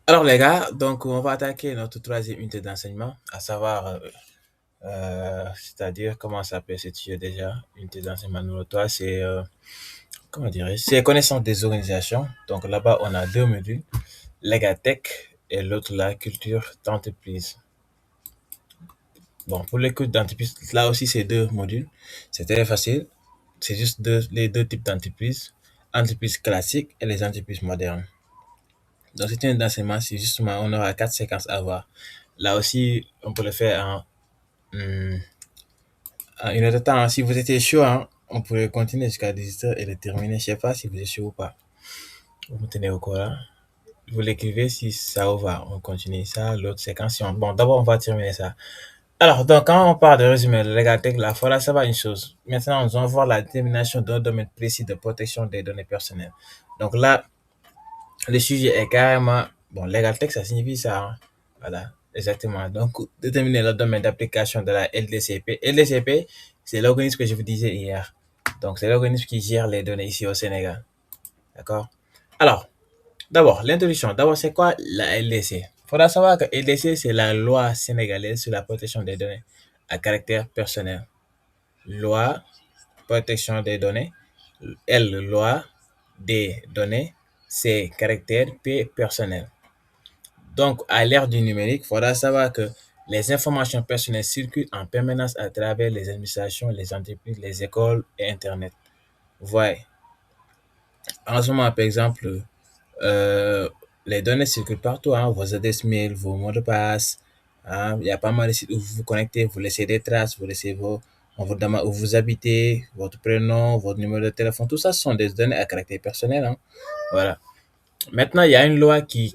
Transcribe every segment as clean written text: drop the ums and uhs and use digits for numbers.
Alors les gars, donc on va attaquer notre troisième unité d'enseignement, à savoir, c'est-à-dire comment s'appelle ce sujet déjà, unité d'enseignement numéro 3, c'est, comment dirais-je, c'est connaissance des organisations. Donc là-bas, on a deux modules, Legatech et l'autre la culture d'entreprise. Bon, pour l'écoute d'entreprise, là aussi c'est deux modules, c'est très facile, c'est juste les deux types d'entreprises, entreprises classiques et les entreprises modernes. Donc, c'est un enseignement, c'est justement, on aura quatre séquences à voir. Là aussi, on peut le faire hum, en une heure de temps, hein. Si vous étiez chaud, hein, on pourrait continuer jusqu'à 18 heures et le terminer. Je sais pas si vous êtes chaud ou pas. Vous me tenez au courant. Vous l'écrivez si ça vous va. On continue ça, l'autre séquence. Bon, d'abord, on va terminer ça. Alors, donc, quand on parle de résumé de Legatech, là, il faudra savoir une chose. Maintenant, nous allons voir la détermination d'un domaine précis de protection des données personnelles. Donc là, le sujet est carrément, bon, legal tech, ça signifie ça, hein. Voilà, exactement. Donc, déterminer le domaine d'application de la LDCP. LDCP, c'est l'organisme que je vous disais hier. Donc, c'est l'organisme qui gère les données ici au Sénégal. D'accord? Alors, d'abord, l'introduction. D'abord, c'est quoi la LDC? Il faudra savoir que LDC, c'est la loi sénégalaise sur la protection des données à caractère personnel. Loi, protection des données. L, loi, D, données. C, caractère. P, personnel. Donc, à l'ère du numérique, il faudra savoir que les informations personnelles circulent en permanence à travers les administrations, les entreprises, les écoles et Internet. Ouais. En ce moment, par exemple, euh, les données circulent partout, hein, vos adresses mail, vos mots de passe. Hein, il y a pas mal de sites où vous vous connectez, vous laissez des traces, vous laissez on vous demande où vous habitez, votre prénom, votre numéro de téléphone. Tout ça, ce sont des données à caractère personnel. Hein. Voilà. Maintenant, il y a une loi qui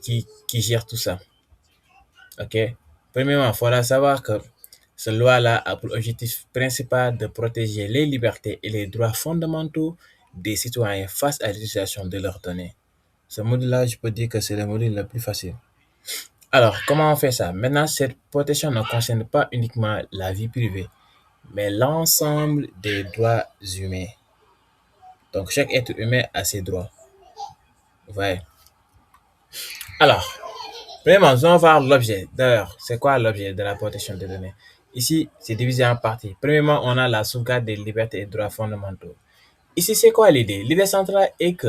gère tout ça. OK. Premièrement, il faudra savoir que cette loi-là a pour objectif principal de protéger les libertés et les droits fondamentaux des citoyens face à l'utilisation de leurs données. Ce module-là, je peux dire que c'est le module le plus facile. Alors, comment on fait ça? Maintenant, cette protection ne concerne pas uniquement la vie privée, mais l'ensemble des droits humains. Donc, chaque être humain a ses droits. Ouais. Alors, premièrement, nous allons voir l'objet. D'ailleurs, c'est quoi l'objet de la protection des données? Ici, c'est divisé en parties. Premièrement, on a la sauvegarde des libertés et droits fondamentaux. Ici, c'est quoi l'idée? L'idée centrale est que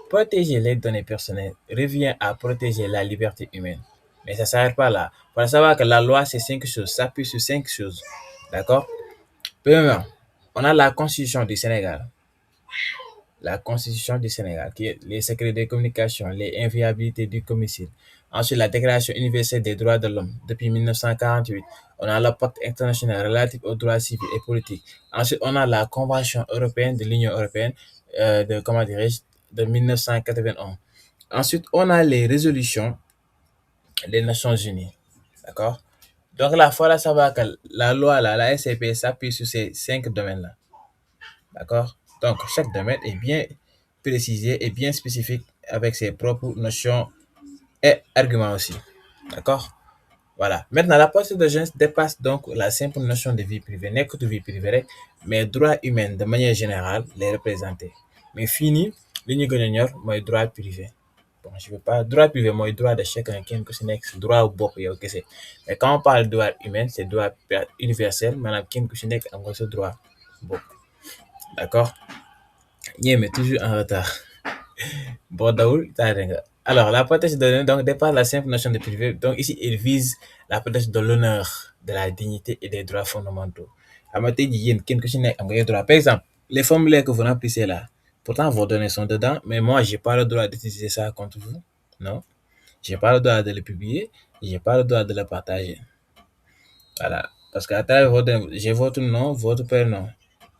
protéger les données personnelles revient à protéger la liberté humaine. Mais ça ne s'arrête pas là. Il faut savoir que la loi, c'est cinq choses, s'appuie sur cinq choses. D'accord? Premièrement, on a la Constitution du Sénégal. La Constitution du Sénégal, qui est les secrets des communications, les inviolabilités du domicile. Ensuite, la Déclaration universelle des droits de l'homme depuis 1948. On a le pacte international relatif aux droits civils et politiques. Ensuite, on a la Convention européenne de l'Union européenne de, comment dirais-je, de 1991. Ensuite, on a les résolutions des Nations Unies. D'accord? Donc là, il faut savoir que la loi, là, la SCP s'appuie sur ces cinq domaines-là. D'accord? Donc, chaque domaine est bien précisé et bien spécifique avec ses propres notions et arguments aussi. D'accord? Voilà. Maintenant, la partie de jeunesse dépasse donc la simple notion de vie privée. N'est que de vie privée, mais droits humains de manière générale, les représenter. Mais fini, l'union gagnante, moi, droit privé. Bon, je veux pas. Droit privé, moi, droit de chacun, qui que c'est droit au bop, ok, c'est. Mais quand on parle de droit humain, c'est droit universel, madame, qui que c'est encore ce droit. Bon, d'accord? Yeah, mais toujours en retard. Bon, Daoul, alors, la protection de données donc, dépasse la simple notion de privé. Donc, ici, il vise la protection de l'honneur, de la dignité et des droits fondamentaux. À ma tête, il y a une question droit. Par exemple, les formulaires que vous remplissez là, pourtant vos données sont dedans, mais moi, j'ai pas le droit d'utiliser ça contre vous. Non. J'ai pas le droit de le publier, j'ai pas le droit de le partager. Voilà. Parce qu'à travers vos données, j'ai votre nom, votre prénom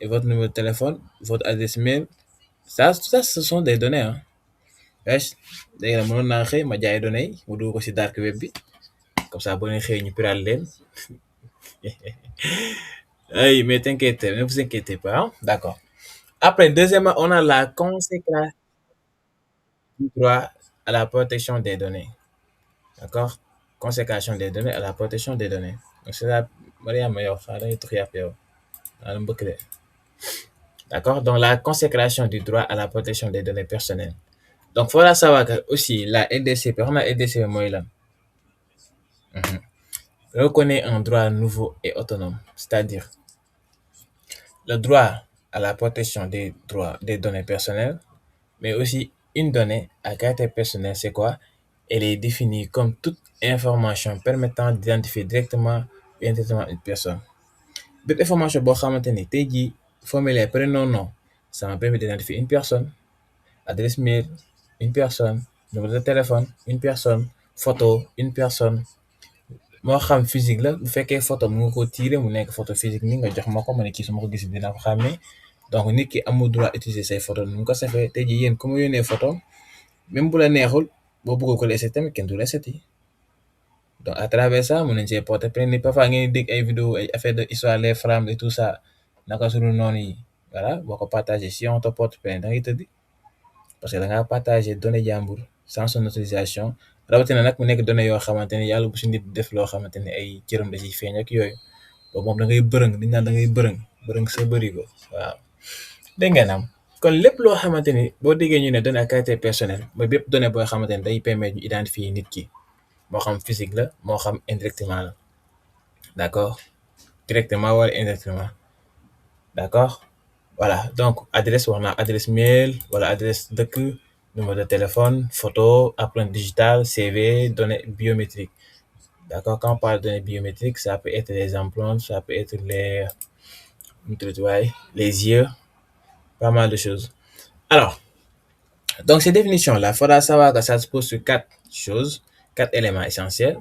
et votre numéro de téléphone, votre adresse mail. Ça, ce sont des données, hein. Wees léegi nag mënoon naa xëy ma jaay données yi mu dugg ko si dark web bi comme ça boo leen xëyee ñu piraal leen ay mais t'inquiète ne vous inquiétez pas hein. D'accord. Après deuxièmement on a la conséquence du droit à la protection des données. D'accord. Consécration des données à la protection des données. Donc c'est la Mariama yow xaaral dañuy tux yàpp yow maa la D'accord. Donc la consécration du droit à la protection des données personnelles. Donc il faudra savoir que aussi la LDCP, xam naa LDCP mooy lan. Reconnaît un droit nouveau et autonome, c'est-à-dire le droit à la protection des droits des données personnelles, mais aussi une donnée à caractère personnel, c'est quoi? Elle est définie comme toute information permettant d'identifier directement ou indirectement une personne. Bépp information boo xamante ni tey jii formulaire prénom nom, ça me permet d'identifier une personne, adresse mail, une personne, numéro de téléphone, une personne, photo, une personne. Moo xam physique la bu fekkee photo mu nga ko tirer mu nekk photo physique ni nga jox ma ko ma ne kii su ma ko gis dina ko xàmmee. Donc nit ki amul droit utiliser say photo nu mu ko safee tey jii yéen ku ma yónnee photo même bu la neexul boo bëggoo ko la essayé tamit kenn du la essayé. Donc à travers ça mën nañ see porter plainte. Parfois ngeen dégg ay vidéo ay affaire de histoire les flammes et tout ça naka sunu noonu yi voilà boo ko partagé si on te porte plainte da ngay tëdd parce que da ngaa partagé données jàmbur sans son autorisation. Rawatina nag mu nekk données yoo xamante ne yàlla bu si nit def loo xamante ne ay cëram da ciy feeñ ak yooyu boobu moom da ngay bërëng dañ naan da ngay bërëng sa bëri ko waaw. Dégg ngeen am kon lépp loo xamante ni boo déggee ñu ne données à caractère personnel mooy bépp donnée boo xamante ne day permettre ñu identifier nit ki moo xam physique la moo xam indirectement la d'accord directement wala indirectement d'accord. Voilà donc adresse wax naa adresse mail wala adresse dëkk numéro de téléphone photo empreinte digitale CV données biométriques. D'accord, quand on parle de données biométriques ça peut être les empreintes, ça peut être les yeux, pas mal de choses. Alors donc ces définitions-là, il faudra savoir que ça se pose sur quatre choses, quatre éléments essentiels.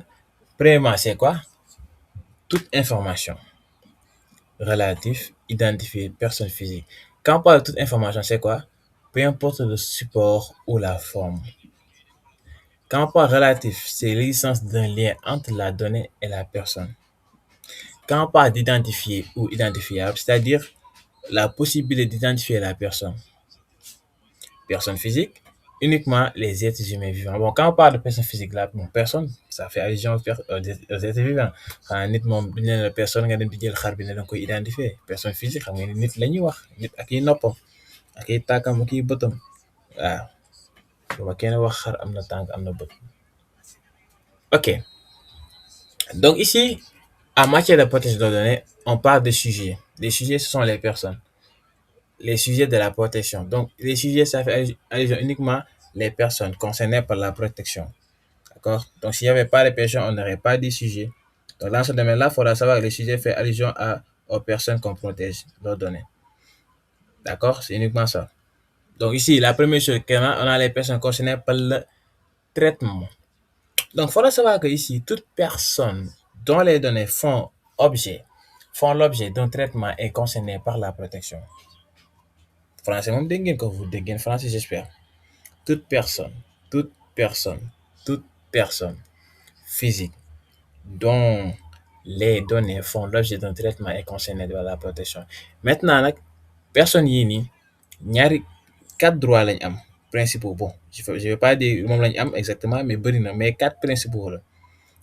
Premièrement, c'est quoi? Toute information relative, identifiée, personne physique. Quand on parle de toute information, c'est quoi? Peu importe le support ou la forme. Quand on parle relatif, c'est l'existence d'un lien entre la donnée et la personne. Quand on parle d'identifier ou identifiable, c'est-à-dire la possibilité d'identifier la personne. Personne physique, uniquement les êtres humains vivants. Bon, quand on parle de personne physique, là, bon, personne, ça fait allusion aux êtres vivants. xanaa nit moom duñ leen la personne nga dem di jël xar bi ne danga koy identifier personne physique xam nga ni nit la ñuy wax nit ak i noppam ak i tàkkam ak i bëtam waaw booba kenn wax xar am na tànk am na bët. Ok donc ici en matière de protection de données on parle de sujets. Les sujets ce sont les personnes, les sujets de la protection. Donc les sujets ça fait allusion uniquement les personnes concernées par la protection. D'accord. Donc s'il n'y avait pas de personnes on n'aurait pas de sujets. Donc dans ce domaine-là il faudra savoir que les sujets fait allusion aux personnes qu'on protège leurs données. D'accord, c'est uniquement ça. Donc ici la première chose on a les personnes concernées par le traitement. Donc il faudra savoir que ici toute personne dont les données font l'objet d'un traitement est concernée par la protection. Français moom dégg ngeen ko vous dégg ngeen français j'espère. Toute personne toute personne physique dont les données font l'objet d'un traitement est concernée par la protection. Maintenant nag personnes yii nii ñaari quatre droits lañ am principaux. Bon je vais pas dire moom lañ am exactement mais bëri na mais quatre principaux la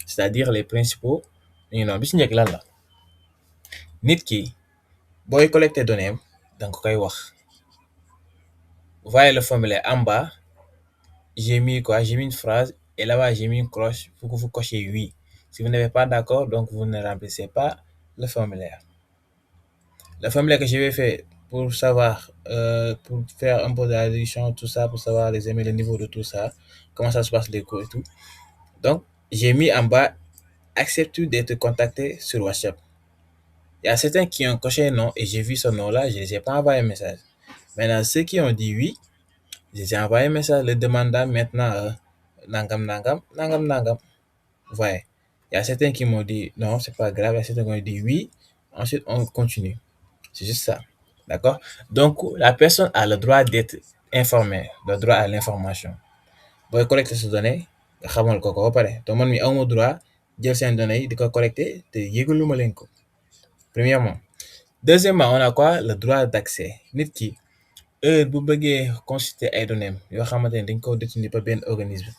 c'est-à-dire les principaux ñu noonu bi si njëkk lan la nit ki booy collecter données am danga ko koy wax. Voyez le formulaire en bas j'ai mis une phrase et là-bas j'ai mis une cloche pour que vous cochiez oui. Si vous n'êtes pas d'accord donc vous ne remplissez pas le formulaire. Le formulaire que je vais faire pour savoir pour faire un peu de la réduction tout ça pour savoir les aimer le niveau de tout ça comment ça se passe les cours et tout. Donc j'ai mis en bas acceptes-tu d'être contacté sur WhatsApp. Il y a certains qui ont coché non et j'ai vu ce nom-là, je ne les ai pas envoyé un message. Maintenant, ceux qui ont dit oui, je les ai envoyé un message le demandant maintenant nangam. Vous voyez, il y a certains qui m'ont dit non, c'est pas grave, il y a certains qui ont dit oui, ensuite on continue. C'est juste ça. D'accord? Donc, la personne a le droit d'être informée, le droit à l'information. Booy collecter ces données, nga xamal ko ba pare te man mi awma droit jël seen données yi di ko collecter te yëgaluma leen ko. Premièrement. Deuxièmement, on a quoi? Le droit d'accès. Nit ki heure bu bëggee consulter ay données yoo xamante ne dañ ko détenir par benn organisme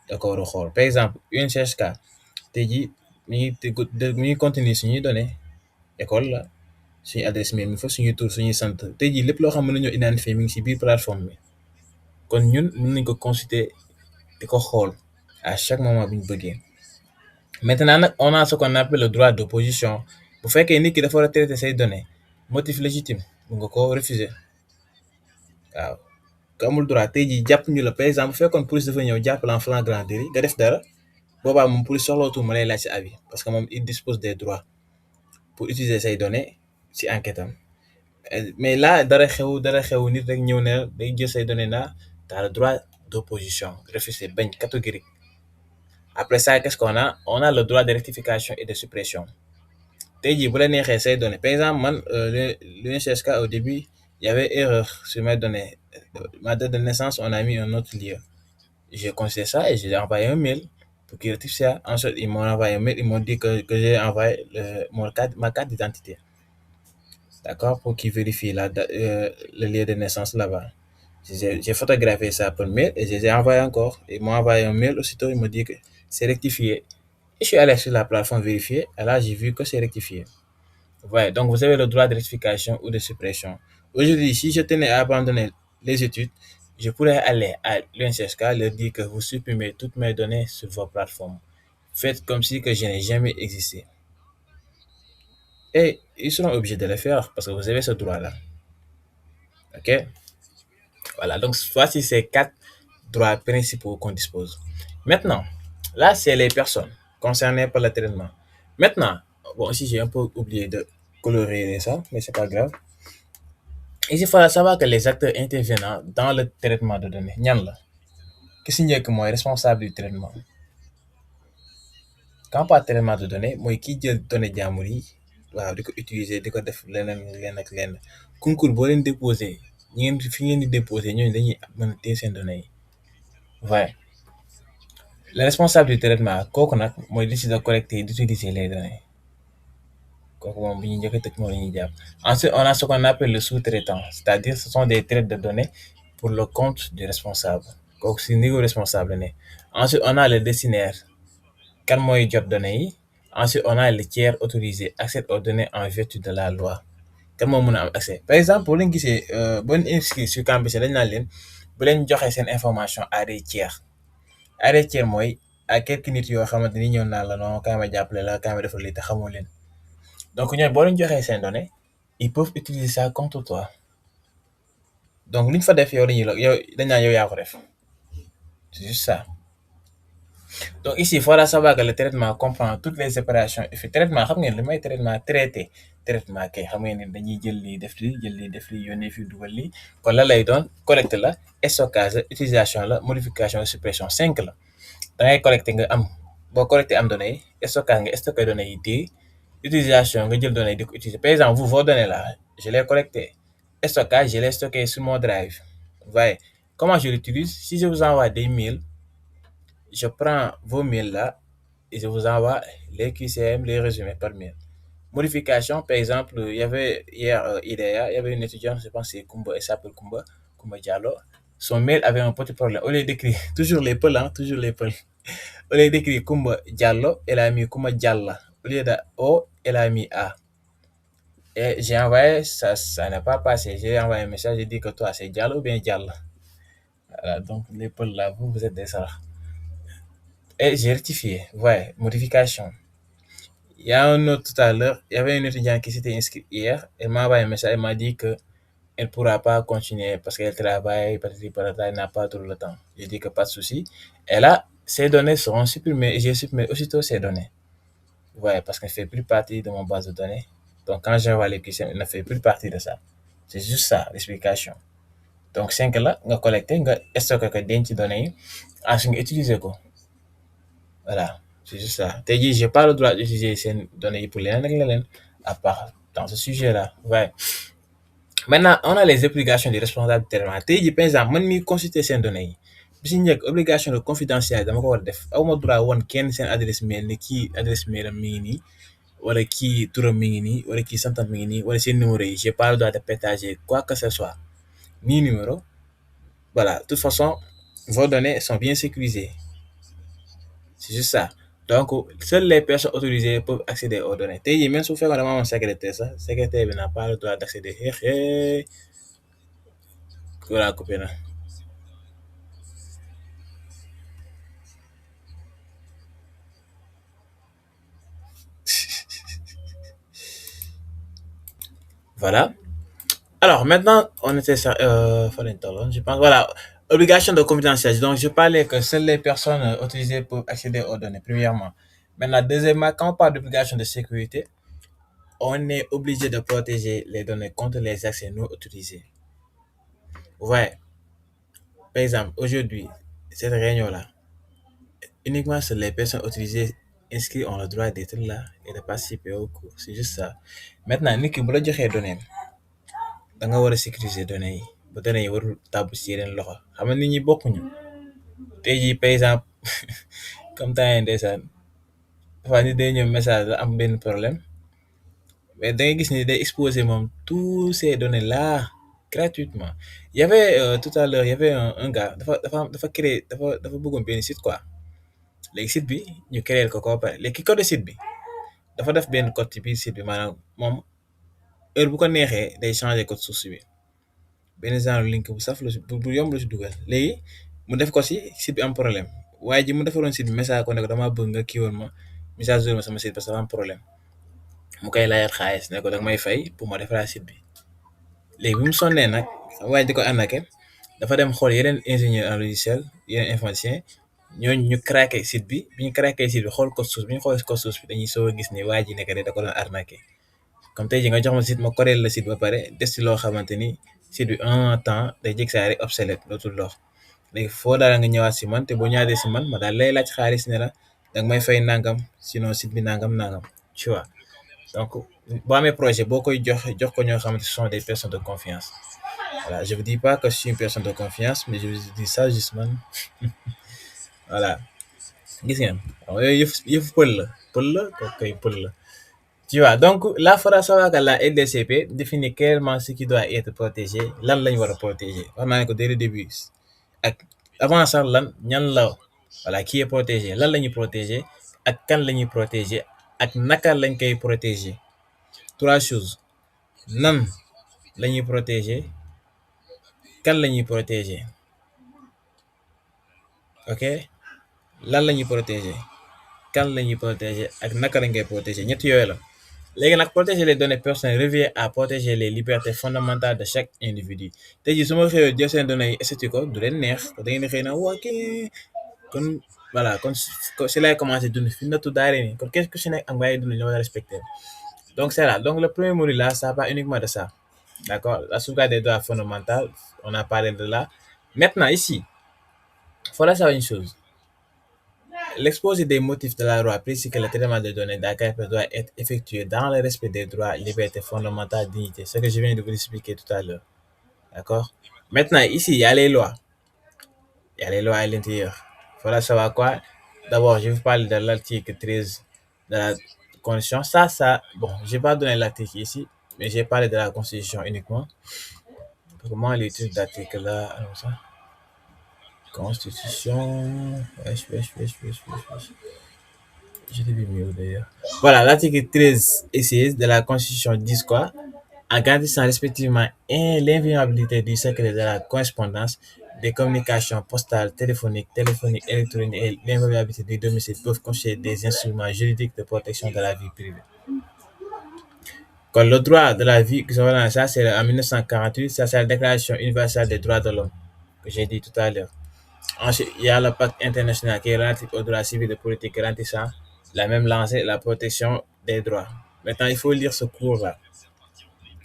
da ko war a xool. Par exemple UNCHK tey jii mi ngi contenir suñuy données école la suñu adresse mail mi fa suñuy tur suñuy sant tey jii lépp loo xam mën nañoo identifier mi ngi si biir plateforme bi kon ñun mën nañ ko consulter di ko xool à chaque moment bu ñu bëggee. Maintenant nag on a ce qu'on appelle le droit d'opposition bu fekkee nit ki dafa war a traiter say données motif légitime mun nga ko refuser waaw. Ku amul droit tey jii jàpp ñu la par exemple bu fekkoon police dafa ñëw jàpp la en flagrant délit nga def dara boobaa moom police soxlootul ma lay laaj sa avis parce que moom il dispose des droits pour utiliser say données ci enquête am. Mais là dara xew nit rek ñëw ne day jël say données na t'as le droit d'opposition refuser bañ catégorique. Après ça qu'est-ce qu'on a? On a le droit de rectification et de suppression. Tey jii bu la neexee say données par exemple man l'UNCSK au début il y avait erreur sur mes données. Ma date de naissance on a mis un autre lieu. J'ai constaté ça et j'ai envoyé un mail pour qu'ils rectifient ça. Ensuite ils m'ont envoyé un mail, ils m'ont dit que j'ai envoyé ma carte d'identité. D'accord, pour qu'ils vérifient le lieu de naissance là-bas. J'ai photographié ça par mail et je les ai envoyé encore. Ils m'ont envoyé un mail aussitôt, ils m'ont dit que c'est rectifié. Et je suis allé sur la plateforme vérifier et là j'ai vu que c'est rectifié. Ouais, donc vous avez le droit de rectification ou de suppression. Aujourd'hui, si je tenais à abandonner les études, je pourrais aller à l'UNCSK leur dire que vous supprimez toutes mes données sur vos plateformes. Faites comme si que je n'ai jamais existé. Et ils seront obligés de le faire parce que vous avez ce droit-là. OK? Voilà, donc voici ces 4 droits principaux qu'on dispose. Maintenant, là, c'est les personnes concernées par le traitement. Maintenant, bon, ici, j'ai un peu oublié de colorer ça, mais c'est pas grave. Ici, il faut savoir que les acteurs intervenant dans le traitement de données, ñan la ki si njëkk mooy responsable du traitement. Quand on parle de traitement de données mooy kiy jël données jàmbur yi waaw di ko utiliser di ko def leneen ak lenn concours boo leen déposé fi ngeen di déposé ñooñu dañuy mën a téye seen données yi. Ouais. Le responsable du traitement kooku nag mooy décide de collecter et d'utiliser les données. Kooku moom bu ñuy njëkk a tëj moom la ñuy jàpp. Ensuite on a ce qu'on appelle le sous-traitant, c'est-à-dire ce sont des traits de données pour le compte du responsable. Kooku si niveau responsable ne. Ensuite on a le destinataire kan mooy jot données yi. Ensuite on a le tiers autorisé accède aux données en vertu de la loi. Kan moo mën a am accès par exemple boo leen gisee boo leen inscrit sur campus dañ naan leen bu leen joxee seen information à des tiers. À des tiers mooy à quelques nit yoo xamante ni ñëw naa la non kaay ma jàppale la kaay ma defal lii te xamoo leen. Donc ñooy boo leen joxee seen données ils peuvent utiliser ça contre toi. Donc lu ñu fa def yow dañ naan yow yaa ko def. C'est juste ça. Donc ici il faudra savoir que le traitement comprend toutes les opérations et traitement xam ngeen li may traitement traitement kay xam ngeen ne dañuy jël lii def lii yónnee fii dugal lii kon la lay doon collecte la stockage la utilisation la modification suppression 5 la da ngay collecté nga am boo collecté am données yi stockage nga stocké données yi téye utilisation nga jël données yi di ko utiliser par exemple vos données là je les collecté stockage je les stocké sur mon drive. Vous voyez comment je l'utilise? Si je vous envoie des mails, je prends vos mails là et je vous envoie les QCM, les résumés par mail. Modification, par exemple, il y avait hier IDEA, il y avait une étudiante, je pense que c'est Kumba, elle s'appelle Kumba Diallo. Son mail avait un petit problème. Au lieu d'écrire, toujours les peuls, toujours les peuls. Au lieu d'écrire Kumba Diallo, elle a mis Kumba Dialla. Au lieu de O, elle a mis A. Et j'ai envoyé, ça n'a pas passé. J'ai envoyé un message, j'ai dit que toi, c'est Diallo ou bien Dialla. Voilà, donc les peuls là, vous êtes des salades. Et j'ai rectifié, ouais, modification. Il y a un autre tout à l'heure, il y avait une étudiante qui s'était inscrite hier, elle m'a envoyé un message, elle m'a dit qu'elle ne pourra pas continuer parce qu'elle travaille, elle n'a pas tout le temps. J'ai dit que pas de souci. Et là, ces données seront supprimées et j'ai supprimé aussitôt ces données. Ouais, parce qu'elle ne fait plus partie de mon base de données. Donc quand j'envoie les questions, elle ne fait plus partie de ça. C'est juste ça, l'explication. Donc 5 là, on va collecter, on va stocker des données, ensuite on va utiliser quoi. Voilà, c'est juste ça. T'as dit, j'ai pas le droit d'utiliser ces données pour les à part dans ce sujet-là. Ouais. Maintenant, on a les obligations des responsables de terrain. T'as dit, par exemple, man mi consulter ces données. Bis ñek obligation de confidentialité dama ko war def. Awma droit won kenn seen adresse mail ni ki adresse mail am mi ngi nii wala ki turam mi ngi nii wala ki santam mi ngi nii wala seen numéro yi. J'ai pas le droit de partager quoi que ce soit. Ni numéro. Voilà, de toute façon, vos données sont bien sécurisées. C'est juste ça. Donc, seules les personnes autorisées peuvent accéder aux données. Tey jii même su fekkoon dama amoon secrétaire sax secrétaire bi n'a pas le droit d'accéder. Voilà, coupé na. Voilà. Alors maintenant, on était sur, je pense, voilà, obligation de confidentialité. Donc, je parlais que seules les personnes autorisées peuvent accéder aux données, premièrement. Maintenant, deuxièmement, quand on parle d'obligation de sécurité, on est obligé de protéger les données contre les accès non autorisés. Ouais, par exemple, aujourd'hui, cette réunion-là, uniquement seules les personnes autorisées inscrites ont le droit d'être là et de participer au cours. C'est juste ça. Maintenant, nit ki bu la joxee données da nga war a sécuriser données yi ba données yi warul tàbbu si yeneen loxo xam nga nit ñi bokkuñu tey jii par exemple comme temps yii ndeysaan dafa nit day ñëw message la am benn problème mais da ngay gis ni day exposer moom tous ces données là gratuitement. Il y avait tout à l'heure il y avait un gars dafa créer dafa bëggoon benn site quoi léegi site bi ñu créer ko ba pare léegi ki code site bi dafa def benn code ci biir site bi maanaam moom heure bu ko neexee day changer code source bi benn genre link bu saf la si bu yomb la si dugal léegi mu def ko si site bi am problème waaye ji mu defaroon site bi message ko ne ko damaa bëgg nga kii woon ma message ma sama site parce que dafa am problème mu koy laajaat xaalis ne ko danga may fay pour ma defaraat site bi léegi bi mu sonnee nag waaye di ko arnaqué dafa dem xool yeneen ingénieur en logiciel yeneen informaticien ñooñu ñu craqué site bi ñu craqué site bi xool code source bi ñu xool code source bi dañuy soog a gis ni waa ji nekk de da ko doon arnaqué comme tey ji nga jox ma site ma coreel la site ba pare des ci loo xamante ni site bi un temps day jékki saa rek obsolète dootul dox léegi foo daal nga ñëwaat si man te boo ñëwaatee si man ma daal lay laaj xaalis ne la danga may fay nangam sinon site bi nangam nangam tu vois donc boo amee projet boo koy jox ko ñoo xamante ce sont des personnes de confiance voilà je vous dis pas que je suis une personne de confiance mais je vous dis ça juste man voilà gis ngeen waaw yooyu yëf pël la kooku koy pël la. Tu vois, donc là, il faudra savoir que la LDCP définit clairement ce qui doit être protégé, lan lañ war a protéger. Wax naa ne ko dès le début ak avant sax lan ñan la voilà qui est protégé lan la ñuy protéger ak kan la ñuy protéger ak naka lañ koy protéger. Trois choses nan la ñuy protéger kan la ñuy protéger ok lan la ñuy protéger kan la ñuy protéger ak naka lañ koy protéger ñett yooyu la. léegi nag protéger les données personnelles revient à protéger les libertés fondamentales de chaque individu tey jii su ma xëyee jël seen données yi esthétique ko du leen neex da ngeen di xëy na waa kii kon voilà kon si lay commencé dund fi nattu daare ni kon qu'est-ce que si nekk ak bàyyi dund ñu war a respecter donc c'est là donc le premier module là ça parle uniquement de ça d'accord la sauvegarde des droits fondamentaux on a parlé de là maintenant ici il faut savoir une chose. L'exposé des motifs de la loi précise que le traitement des données d'AKP doit être effectué dans le respect des droits, libertés fondamentales, dignité. Ce que je viens de vous expliquer tout à l'heure. D'accord? Maintenant, ici, il y a les lois. Il y a les lois à l'intérieur. Il faudra savoir quoi? D'abord, je vous parle de l'article 13 de la Constitution. Bon, je n'ai pas donné l'article ici, mais j'ai parlé de la Constitution uniquement. Comment les titres d'article là? Alors ça. Constitution. Je l'ai vu mieux d'ailleurs. Voilà, l'article 13 et 16 de la Constitution disent quoi? En garantissant respectivement l'inviolabilité du secret de la correspondance, des communications postales, téléphoniques, électroniques et l'inviolabilité du domicile peuvent constituer des instruments juridiques de protection de la vie privée. Comme le droit de la vie, ça c'est en 1948, ça c'est la Déclaration universelle des droits de l'homme que j'ai dit tout à l'heure. Ensuite, il y a le pacte international qui est relatif aux droits civils et politiques garantissant la même lancée, la protection des droits. Maintenant, il faut lire ce cours-là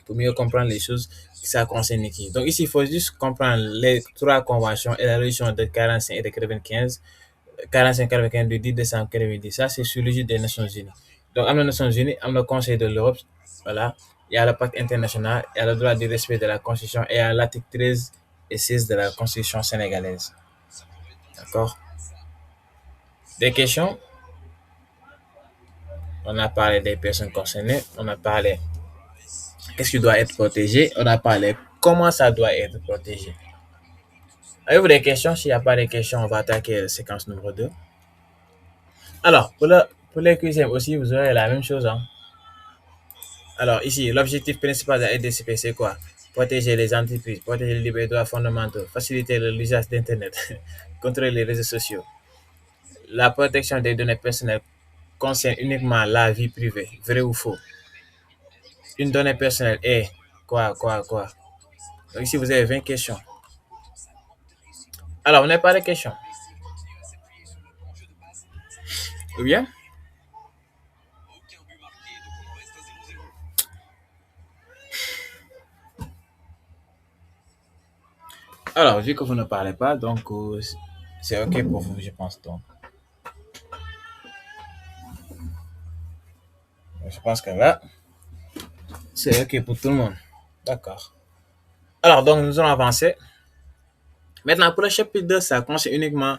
pour mieux comprendre les choses qui ça concerne qui. Donc ici, il faut juste comprendre les trois conventions et la résolution de 45 et de 95, 45-95 du 10 décembre 90. Ça, c'est sur l'égide des Nations Unies. Donc, à les Nations Unies, à le Conseil de l'Europe, voilà, il y a le pacte international, il y a le droit du respect de la Constitution et il y a l'article 13 et 16 de la Constitution sénégalaise. D'accord? Des questions? On a parlé des personnes concernées, on a parlé qu'est-ce qui doit être protégé, on a parlé comment ça doit être protégé. Avez-vous des questions? S'il n'y a pas de questions, on va attaquer la séquence numéro 2. Alors, pour les cuisines aussi, vous aurez la même chose. Hein? Alors, ici, l'objectif principal de la LDCP, c'est quoi? Protéger les entreprises, protéger les libertés droits fondamentaux, faciliter l'usage d'Internet, contrôler les réseaux sociaux. La protection des données personnelles concerne uniquement la vie privée, vrai ou faux? Une donnée personnelle est Quoi? Donc ici, vous avez 20 questions. Alors, vous n'avez pas de questions. Ou bien? Alors, vu que vous ne parlez pas, donc c'est OK pour vous, je pense. Donc, je pense que là, c'est OK pour tout le monde. D'accord. Alors, donc, nous allons avancer. Maintenant, pour le chapitre 2, ça concerne uniquement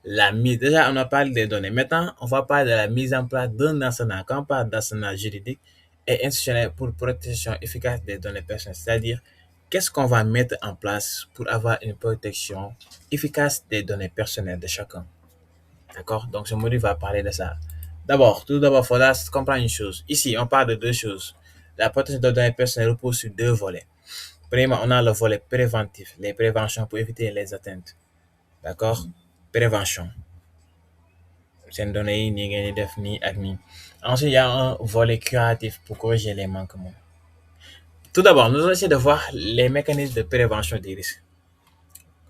la mise. Déjà, on a parlé des données. Maintenant, on va parler de la mise en place d'un arsenal. Quand on parle d'arsenal juridique et institutionnel pour protection efficace des données personnelles, c'est-à-dire qu'est-ce qu'on va mettre en place pour avoir une protection efficace des données personnelles de chacun. D'accord? Donc, ce module va parler de ça. Tout d'abord, il faudra comprendre une chose. Ici, on parle de deux choses. La protection des données personnelles repose sur deux volets. Premièrement, on a le volet préventif, les préventions pour éviter les atteintes. D'accord? Prévention. C'est données yi nii ngeen di def nii ak nii. Ensuite, il y a un volet curatif pour corriger les manquements. Tout d'abord, nous allons essayer de voir les mécanismes de prévention des risques.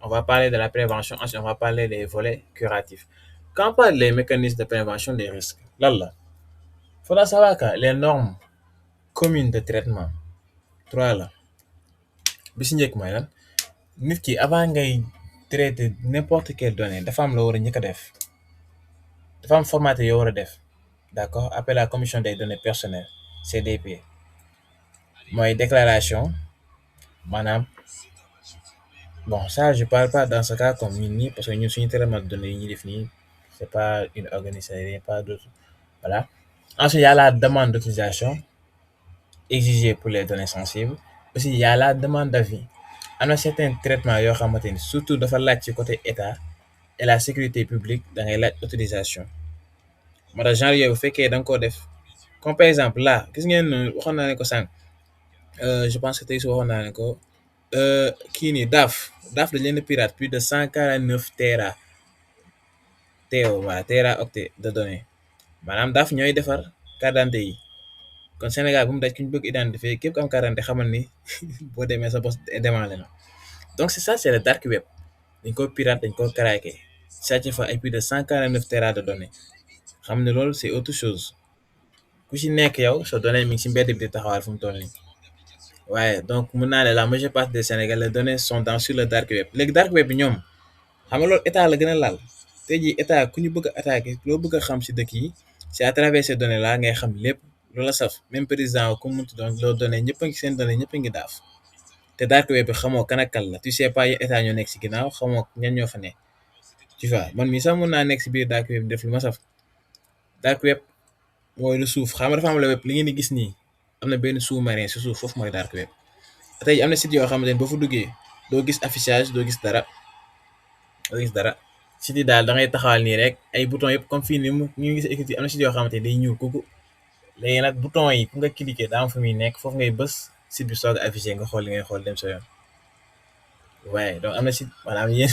On va parler de la prévention, ensuite on va parler des volets curatifs. Quand on parle des mécanismes de prévention des risques, là, il faudra savoir que les normes communes de traitement, trois là, bi si njëkk mooy lan nit ki avant ngay traiter n'importe quelle donnée dafa am loo war a njëkk a def dafa am formaté yoo war a def d'accord après la commission des données personnelles CDP mooy déclaration maanaam bon ça je parle pas dans ce cas comme ñun nii parce que ñun suñu traitement de données yi ñuy def nii c'est pas une organisation pas d'autre voilà. Ensuite il y a la demande d'utilisation exigée pour les données sensibles aussi il y a la demande d'avis am na certains traitements yoo xamante ni surtout dafa laaj ci côté état et la sécurité publique da ngay laaj autorisation moo tax genre yooyu bu fekkee da nga koo def comme par exemple là gis ngeen waxoon naa ne ko sànq je pense que tey si waxoon naa ne ko kii nii daaf dañ leen a pirate plus de 149 téraoctets de données maanaam daaf ñooy defar carte d'identité yi kon Sénégal bu mu daj ku ñu bëgg identifier képp ku am carte d'identité xamal ni boo demee sa bos demandé na donc c'est ça c'est le dark web dañ ko pirate dañ ko craqué sàcc fa ay plus de 149 téra de données xam ne loolu c'est autre chose ku ci nekk yow sa données mi ngi ci mbedd bi di taxawal fu mu toll nii waaye donc mun naa ne la majeure partie des Sénégalais les données sont dans sur le dark web léegi dark web bi ñoom xam nga loolu état la gën a laal tey jii état ku ñu bëgg a attaqué loo bëgg a xam ci dëkk yi c'est à travers ces données là ngay xam lépp loola saf même président ku mu munti doon loo données ñëpp a ngi seen données ñëpp a ngi daaf te dark web bi xamoo kan ak kan la tu sais pas yi état ñoo nekk ci ginnaaw xamoo ñan ñoo fa ne tu vois man mii sax mun naa nekk ci biir dark web def lu ma saf dark web mooy lu suuf xam nga dafa am la web li ngeen di gis nii am na benn sous-marin ci suuf foofu mooy dark web tey am na site yoo xamante ne boo fa duggee doo gis affichage doo gis dara site yi daal da ngay taxawal nii rek ay bouton yëpp comme fii ni mu ñu ngi gis écrit am na site yoo xamante ne day ñuul kuku léegi nag bouton yi pour nga cliquer daa am fu muy nekk foofu ngay bës site bi soog a affiché nga xool li ngay xool dem sa yoon waaye donc am na site maanaam yéen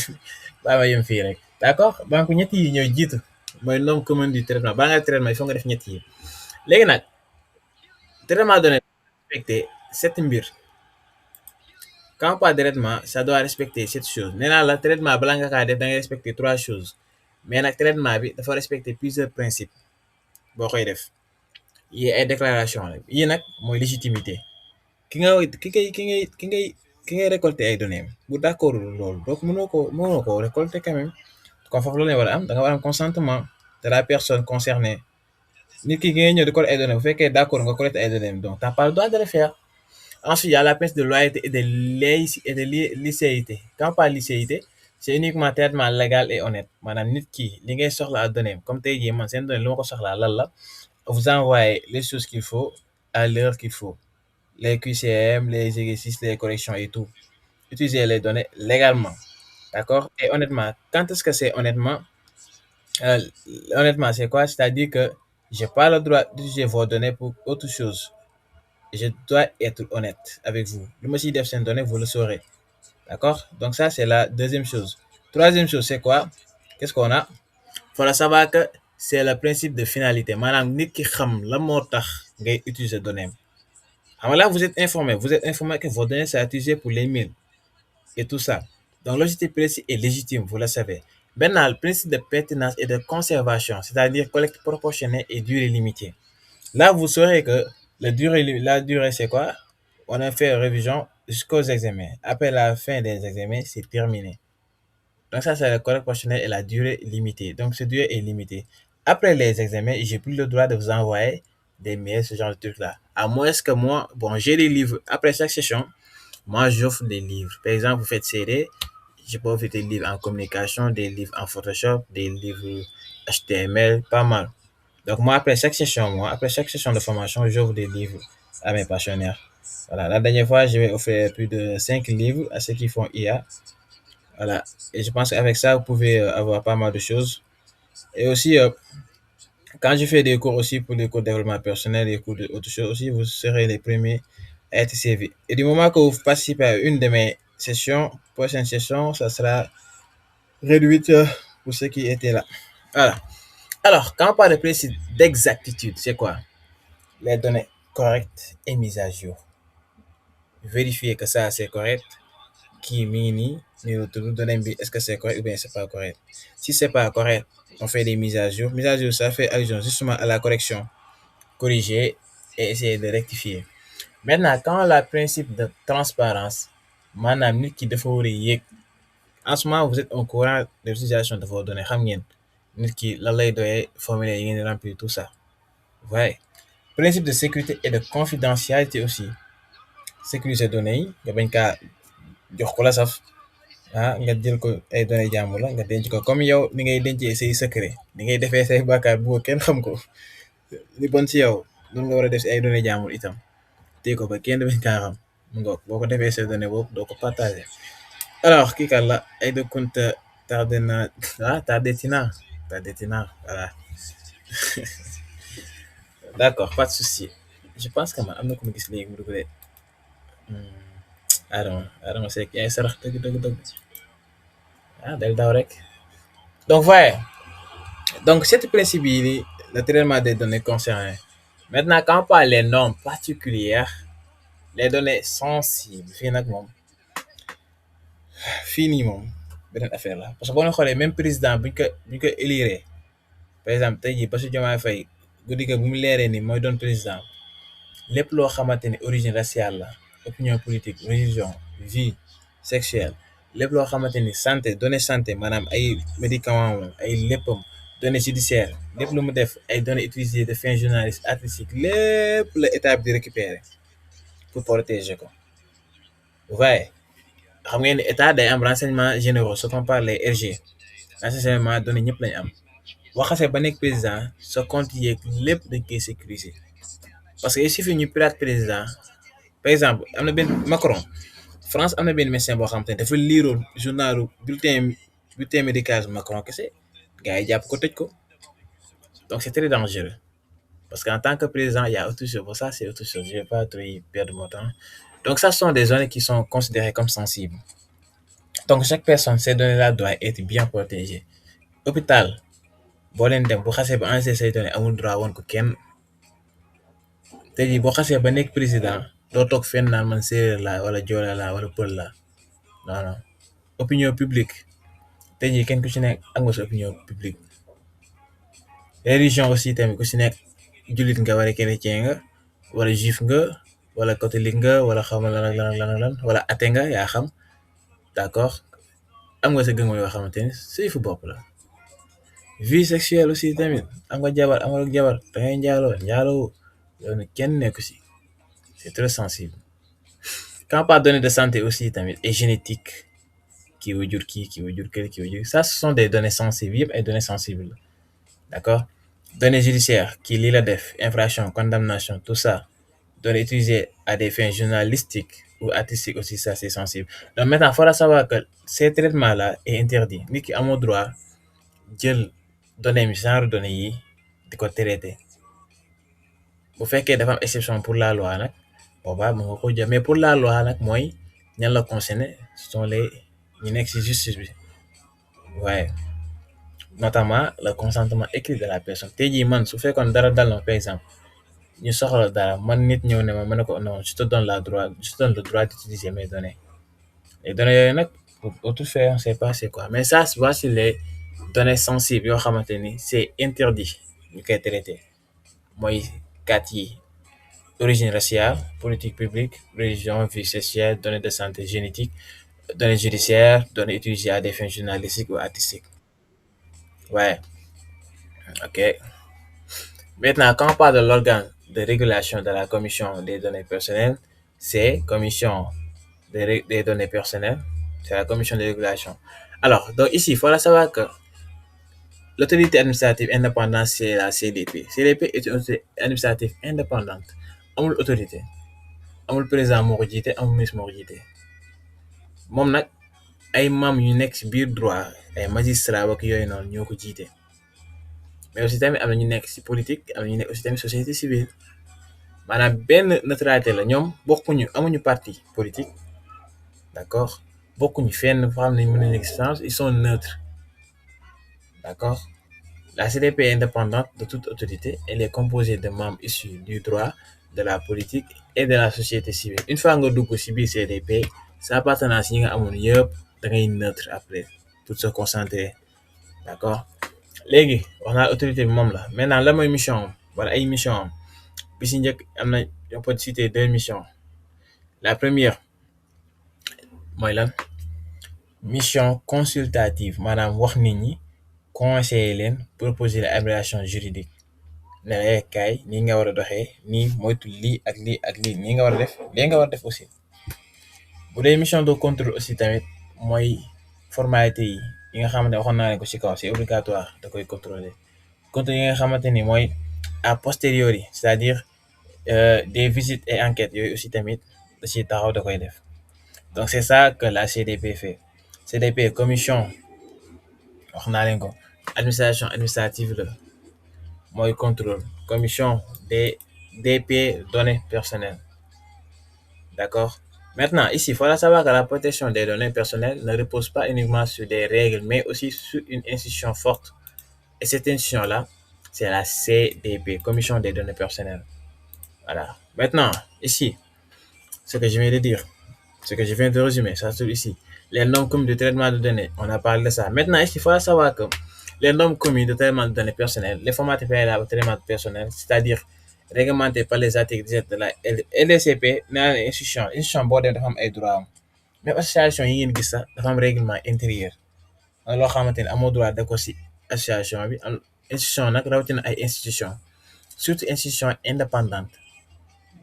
baa ma yem fii rek d'accord donc ñett yi ñooy jiitu mooy norme commune du traitement baa nga traitement il faut nga def ñett yi léegi nag traitement donné respecté sept mbir quand on parle de traitement ça doit respecter sept choses nee naa la traitement bala nga kaa def da ngay respecter trois choses mais nag traitement bi dafa respecter plusieurs principes boo koy def yi ay déclaration la yii nag mooy légitimité ki nga ki ngay récolter ay données bu d'accord loolu donc mënoo ko récolter quand même kon foofu loolu war a am da nga war a am consentement de la personne concernée nit ki ngay ñëw di collecter ay données bu fekkee d'accord nga collecter ay données donc t'as pas le droit de le faire. Ensuite, il y a la principe de loyauté et de licéité. Quand on parle de licéité, c'est uniquement traitement légal et honnête. Maanaam nit ki li ngay soxla à données comme tey jii man seen données lu ma ko soxlaa lan la vous envoyez les choses qu'il faut à l'heure qu'il faut les QCM les exercices les corrections et tout utiliser les données légalement d'accord et honnêtement quand est-ce que c'est euh, honnêtement c'est quoi c'est-à-dire que j'ai pas le droit d'utiliser vos données pour autre chose je dois être honnête avec vous lu ma ciy def seen données vous le saurez d'accord donc ça c'est la deuxième chose. Troisième chose c'est quoi qu'est-ce qu'on a faut le savoir que c'est le principe de finalité maanaam nit ki xam la moo tax ngay utiliser données Alors là, vous êtes informé que vos données sont utilisées pour les mails et tout ça. Donc, l'objectif précis est légitime, vous le savez. Maintenant, le principe de pertinence et de conservation, c'est-à-dire collecte proportionnée et durée limitée. Là, vous saurez que la durée, c'est quoi? On a fait révision jusqu'aux examens. Après la fin des examens, c'est terminé. Donc ça, c'est la collecte proportionnelle et la durée limitée. Donc, cette durée est limitée. Après les examens, j'ai plus le droit de vous envoyer des mails, ce genre de trucs-là. À moins que moi, bon, j'ai des livres. Après chaque session, moi, j'offre des livres. Par exemple, vous faites CD, je peux offrir des livres en communication, des livres en Photoshop, des livres HTML, pas mal. Donc, moi, après chaque session de formation, j'offre des livres à mes partenaires. Voilà, la dernière fois, j'ai offert plus de 5 livres à ceux qui font IA. Voilà. Et je pense qu'avec ça, vous pouvez avoir pas mal de choses. Et aussi, quand je fais des cours aussi pour les cours de développement personnel et cours d'autres choses aussi, vous serez les premiers à être servis. Et du moment que vous participez à une de mes sessions, prochaine session, ça sera réduite pour ceux qui étaient là. Voilà. Alors, quand on parle de principe d'exactitude, c'est quoi? Les données correctes et mises à jour. Vérifier que ça c'est correct. Qui mini, ni retour donner est-ce que c'est correct ou bien c'est pas correct. Si c'est pas correct, on fait des mises à jour. Mise à jour, ça fait allusion justement à la correction. Corriger et essayer de rectifier. Maintenant, quand le principe de transparence, maanaam nit ki dafa war a yéeg en ce moment vous êtes au courant de l'utilisation de vos données xam ngeen nit ki lan lay doyee formulaire yi ngeen di remplir tout ça. Ouais. Principe de sécurité et de confidentialité aussi. Sécuriser données yi nga bañ kaa jox ko la saf nga jël ko ay données jàmbur la nga denc ko comme yow ni ngay dencee say secret ni ngay defee say bàkkaar bu ko kenn xam ko li bon ci yow noonu nga war a def si ay données jàmbur itam téye ko ba kenn bañ kaa xam mu ngoog boo ko defee say données boobu doo ko partager. Alors kii kan la ay de compte tardetina voilà. D'accord, pas de souci. Je pense que man am na ko ma gis léegi mu dugg de Adama Seck yaay sarax dëgg del daw rek. Donc voilà. Donc cet principe yi le traitement des données concernées. Maintenant quand on parle des normes particulières, les données sensibles fii nag moom fii nii moom beneen affaire la parce que boo leen xoolee même président buñ ko élire par exemple tey jii Bassirou Diomaye Faye guddi ga bu mu leeree ni mooy doon président lépp loo xamante ni origine raciale la opinion politique religion vie sexuelle lépp loo xamante ni santé données santé maanaam ay médicaments ay léppam données judiciaires lépp lu mu def ay données utilisées de fins journalistes artistiques lépp la état bi di récupérer pour protéger ko. waaye xam ngeen ni état day am renseignements généraux ce qu'on parle les RG renseignements données ñëpp lañu am boo xasee ba nekk président sa compte yeeg lépp dañ koy sécuriser parce que il suffit ñu pirate président par exemple am na benn Macron France am na benn médecin boo xamante ne dafa liiroon journalu bulletin médical Macron kese gars yi jàpp ko tëj ko donc c'est très dangereux parce qu'en tant que président il y a autre chose pour ça c'est autre chose je vais pas trop y perdre mon temps donc ça ce sont des données qui sont considérées comme sensibles donc chaque personne ces données-là doit être bien protégées hôpital boo leen dem bu xasee ba enregistré say données amul droit woon ko kenn tey jii boo xasee ba nekk président doo toog fenn naan man séeréer laa wala joola laa wala pël laa non opinion publique tey jii kenn ku ci nekk am nga sa opinion publique religion aussi tamit ku ci nekk jullit nga wala chrétien nga wala juif nga wala catholique nga wala xaw ma lan wala athée nga yaa xam d'accord am nga sa gëm yoo xamante ni sa yëfu bopp la. vie sexuelle aussi tamit am nga jabar amal jabar dangay njaaloo yow ne kenn nekku si c'est très sensible. Quand on parle de données de santé aussi tamit et génétique kii wu jur kii wu jur kële kii wu jur ça ce sont des données sensibles yëpp ay données sensibles d'accord. Données judiciaires kii lii la def infraction condamnation tout ça données utilisées à des fins journalistiques ou artistiques aussi ça c'est sensible. Donc maintenant il faudra savoir que ces traitements là est interdit nit ki amoo droit jël données mi genre données yi di ko traité bu fekkee dafa am exception pour la loi nag boobaa mën nga ko jël mais pour la loi nag mooy ñan la concerné ce sont les ñi nekk ci justice bi waaye notamment le consentement écrit de la personne tey jii man su fekkoon dara dal na par exemple ñu soxla dara man nit ñëw ne ma ne ko non je te donne le droit d'utiliser mes données. Les données yooyu nag pour tout faire on sait pas c'est quoi mais ça voici les données sensibles yoo xamante ni c'est interdit ñu koy traité mooy kat yi origine raciale politique publique religion vie sexuelle données de santé génétique données judiciaires données utilisées à des fins journalistiques ou artistiques. Ouais, ok. Maintenant, quand on parle de l'organe de régulation de la commission des données personnelles, c'est commission des données personnelles, c'est la commission de régulation. Alors, donc ici, il faut savoir que l'autorité administrative indépendante, c'est la CDP. CDP est une autorité administrative indépendante. Amul autorité. Amul président moo ko jiite, amul ministre moo ko jiite. Moom nag ay membres yu nekk ci biir droit ay magistrats ak yooyu noonu ñoo ko jiite. Mais aussi tamit am na ñu nekk ci politique am na ñu nekk aussi tamit société civile maanaam benn neutralité la ñoom bokkuñu amuñu parti politique d'accord bokkuñu fenn foo xam ne mën nañu existence ils sont neutres d'accord. La CDP est indépendante de toute autorité. Elle est composée de membres issus du droit, de la politique et de la société civile. Une fois nga dugg ci biir CDP sa appartenance yi nga amoon yëpp da ngay neutre après pour se concentrer d'accord. léegi wax naa autorité bi moom la maintenant la mooy mission am wala ay mission am bi si njëkk am na on peut citer deux missions. La première mooy lan mission consultative maanaam wax nit ñi conseiller leen proposer la abrogation juridique ne la kaay nii nga war a doxee nii moytu lii ak lii ak lii nii nga war a def lii nga war a def aussi. bu dee mission de contrôle aussi tamit mooy formalité yi nga xamante ne waxoon naa leen ko ci kaw c'est obligatoire da koy contrôler contrôle yi nga xamante ni mooy a posteriori c'est-à-dire des visites et enquêtes yooyu aussi tamit da ciy taxaw da koy def. Donc c'est ça que la CDP fait. CDP commission wax naa leen ko administration administrative la mooy contrôle commission des DP données personnelles d'accord. Maintenant ici il faut savoir que la protection des données personnelles ne repose pas uniquement sur des règles mais aussi sur une institution forte et cette institution là c'est la CDP commission des données personnelles. Voilà. Maintenant ici ce que je viens de dire, ce que je viens de résumer, ça se trouve ici. Les normes communes de traitement de données, on a parlé de ça. Maintenant, il faut savoir que les normes communes de traitement de données personnelles, les formats préalables de traitement personnel, c'est-à-dire réglementés par les articles 17 de la LDCP, dans l'institution boo dem dafa am ay droits même association yi ngeen gis sax dafa am règlement intérieur loo xamante ne amoo droit da ko si association bi am institution nag rawatina ay institution surtout institution indépendante.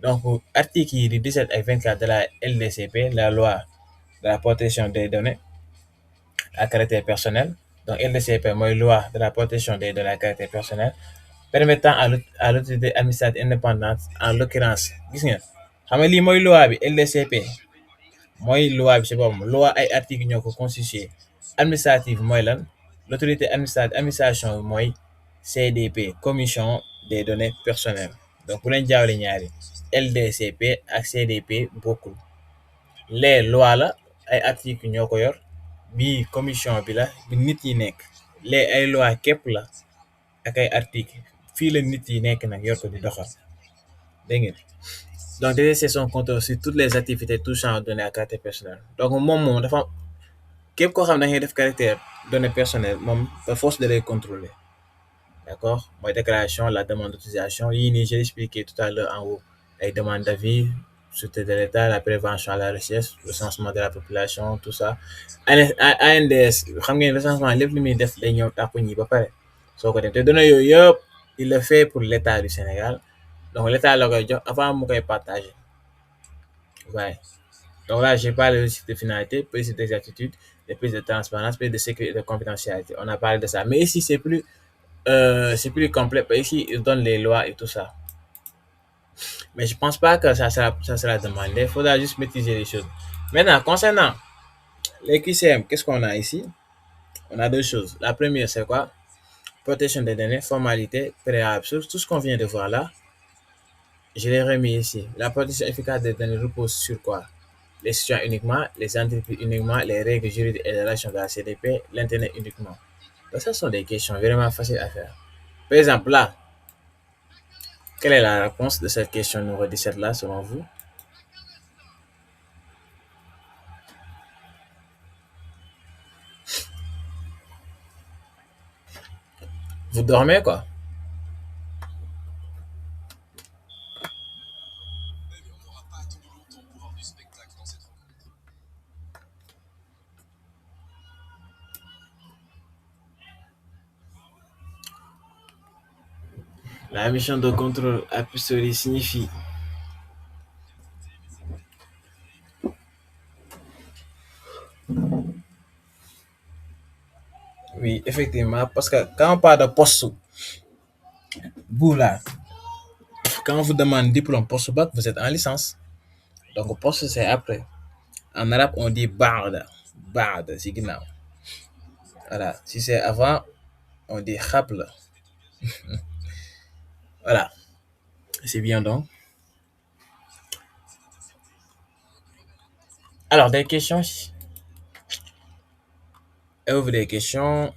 Donc, article 17 et 24 de la LDCP, la loi de la protection des données à caractère personnel, donc LDCP, mooy loi de la protection des données à caractère personnel, permettant à l'autorité administrative indépendante, en l'occurrence, gis nga xam nga lii mooy loi bi LDCP mooy loi bi ci boppam loi ay articles ñoo ko constitué administrative mooy lan l'autorité administration mooy CDP commission des données personnelles. Donc bu leen jaawale ñaari LDCP ak CDP bokkul les lois la ay articles ñoo ko yor bii commission bi la bi nit yi nekk les ay loi képp la ak ay articles fii la nit yi nekk nag yor ko di doxal dégg ngeen. Donc DDC sont contrôlés sur toutes les activités touchant aux données à caractère personnel. Donc moom dafa képp koo xam ne da ngay def caractère données personnelles moom par force de les contrôler d'accord mooy déclaration la demande d'autorisation yii nii j'ai expliqué tout à l'heure en haut ay demande d'avis sûreté de l'État la prévention à la recherche recensement de la population tout ça. ANDS xam ngeen recensement lépp li muy def day ñëw tàpp ñi ba pare soo ko def te données yooyu yëpp il le fait pour l'État du Sénégal donc l'État la koy jox avant mu koy partager waaye. Donc là j'ai parlé aussi de finalité principe d'exactitude des prises de transparence prises de sécurité et de confidentialité on a parlé de ça mais ici c'est plus complet parce ici il donne les lois et tout ça mais je pense pas que ça sera demandé il faudra juste maîtriser les choses. Maintenant concernant les QCM qu'est-ce qu'on a ici? On a deux choses. La première c'est quoi? Protection des données, formalité préalable, tout ce qu'on vient de voir là je l'ai remis ici. La protection efficace des données repose sur quoi? Les citoyens uniquement, les entreprises uniquement, les règles juridiques et les relations de la CDP, l'internet uniquement. Donc ça sont des questions vraiment faciles à faire. Par exemple là Quelle est la réponse de cette question numéro 17 là, selon vous? Vous dormez, quoi? La mission de contrôle a priori signifie. Oui, effectivement, parce que quand on parle de poste, vous là, quand on vous demande diplôme post bac, vous êtes en licence. Donc, poste, c'est après. En arabe, on dit barda. Barda, c'est ginnaaw. Voilà. Si c'est avant, on dit khabla. Voilà. C'est bien donc. Alors, des questions? Ouvre des questions.